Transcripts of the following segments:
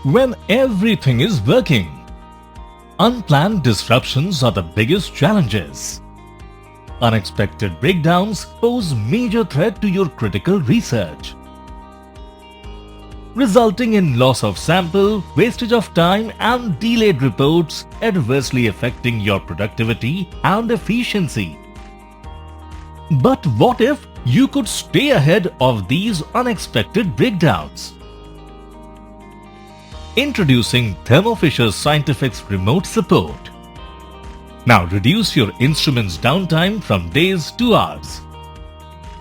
when everything is working. Unplanned disruptions are the biggest challenges. Unexpected breakdowns pose major threat to your critical research, resulting in loss of sample, wastage of time and delayed reports, adversely affecting your productivity and efficiency. But what if you could stay ahead of these unexpected breakdowns? Introducing Thermo Fisher Scientific's remote support. Now reduce your instrument's downtime from days to hours.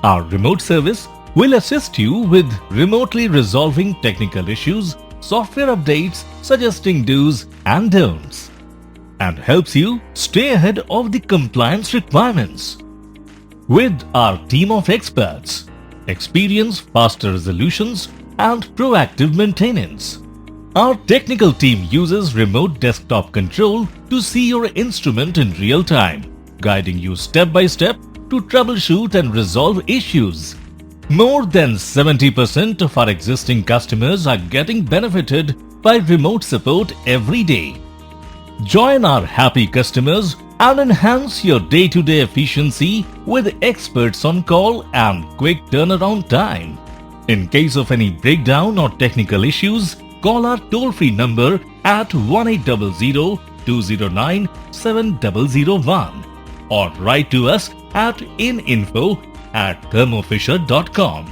Our remote service will assist you with remotely resolving technical issues, software updates, suggesting do's and don'ts, and helps you stay ahead of the compliance requirements. With our team of experts, experience faster resolutions and proactive maintenance. Our technical team uses remote desktop control to see your instrument in real time, guiding you step by step to troubleshoot and resolve issues. More than 70% of our existing customers are getting benefited by remote support every day. Join our happy customers and enhance your day-to-day efficiency with experts on call and quick turnaround time. In case of any breakdown or technical issues, call our toll-free number at 1-800-209-7001 or write to us at info@thermofisher.com.